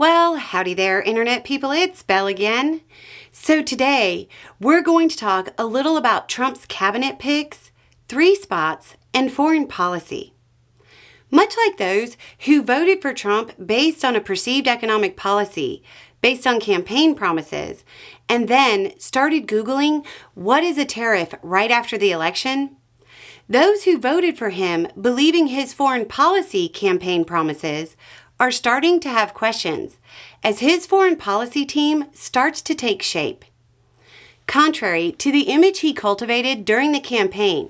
Well, howdy there, Internet people. It's Belle again. So today, we're going to talk a little about Trump's cabinet picks, 3 spots, and foreign policy. Much like those who voted for Trump based on a perceived economic policy, based on campaign promises, and then started Googling what is a tariff right after the election, those who voted for him believing his foreign policy campaign promises are starting to have questions as his foreign policy team starts to take shape. Contrary to the image he cultivated during the campaign,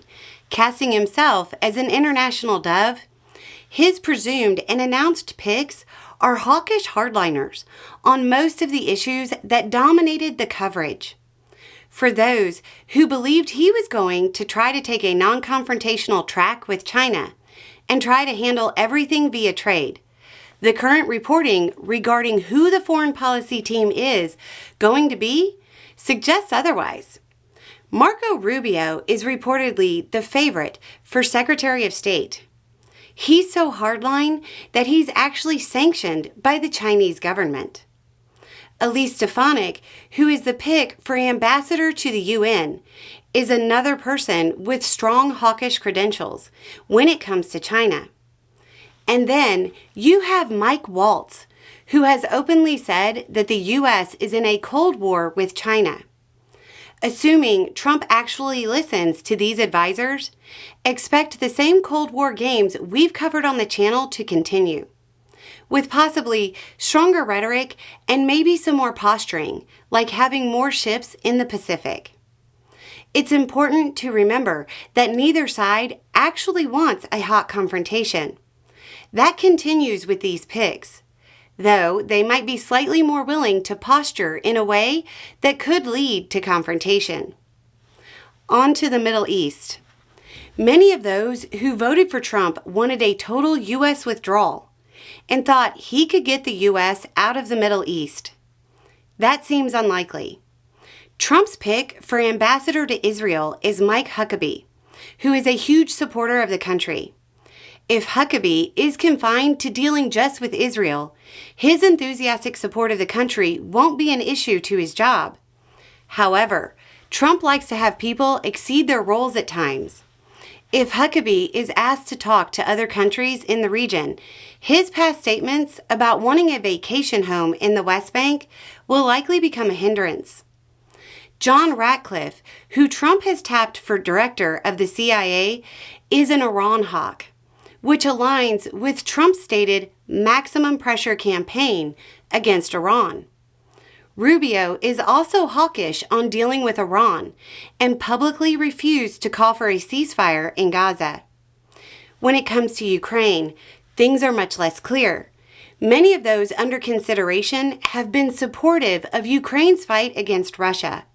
casting himself as an international dove, his presumed and announced picks are hawkish hardliners on most of the issues that dominated the coverage. For those who believed he was going to try to take a non-confrontational track with China and try to handle everything via trade, the current reporting regarding who the foreign policy team is going to be suggests otherwise. Marco Rubio is reportedly the favorite for Secretary of State. He's so hardline that he's actually sanctioned by the Chinese government. Elise Stefanik, who is the pick for ambassador to the UN, is another person with strong hawkish credentials when it comes to China. And then you have Mike Waltz, who has openly said that the U.S. is in a Cold War with China. Assuming Trump actually listens to these advisors, expect the same Cold War games we've covered on the channel to continue, with possibly stronger rhetoric and maybe some more posturing, like having more ships in the Pacific. It's important to remember that neither side actually wants a hot confrontation. That continues with these picks, though they might be slightly more willing to posture in a way that could lead to confrontation. On to the Middle East. Many of those who voted for Trump wanted a total U.S. withdrawal and thought he could get the U.S. out of the Middle East. That seems unlikely. Trump's pick for ambassador to Israel is Mike Huckabee, who is a huge supporter of the country. If Huckabee is confined to dealing just with Israel, his enthusiastic support of the country won't be an issue to his job. However, Trump likes to have people exceed their roles at times. If Huckabee is asked to talk to other countries in the region, his past statements about wanting a vacation home in the West Bank will likely become a hindrance. John Ratcliffe, who Trump has tapped for director of the CIA, is an Iran hawk, which aligns with Trump's stated maximum pressure campaign against Iran. Rubio is also hawkish on dealing with Iran and publicly refused to call for a ceasefire in Gaza. When it comes to Ukraine, things are much less clear. Many of those under consideration have been supportive of Ukraine's fight against Russia,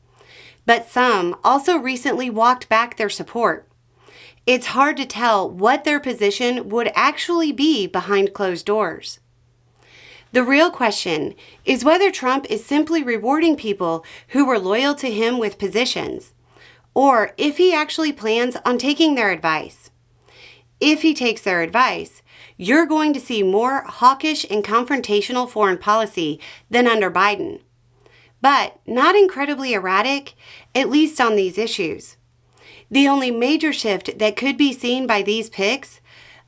but some also recently walked back their support. It's hard to tell what their position would actually be behind closed doors. The real question is whether Trump is simply rewarding people who were loyal to him with positions, or if he actually plans on taking their advice. If he takes their advice, you're going to see more hawkish and confrontational foreign policy than under Biden, but not incredibly erratic, at least on these issues. The only major shift that could be seen by these picks,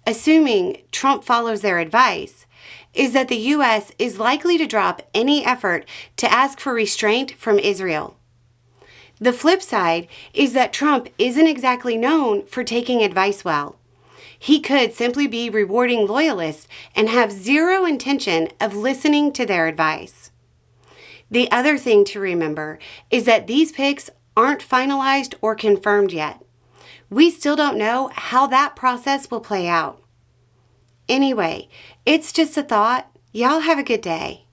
assuming Trump follows their advice, is that the U.S. is likely to drop any effort to ask for restraint from Israel. The flip side is that Trump isn't exactly known for taking advice well. He could simply be rewarding loyalists and have zero intention of listening to their advice. The other thing to remember is that these picks aren't finalized or confirmed yet. We still don't know how that process will play out. Anyway, it's just a thought. Y'all have a good day.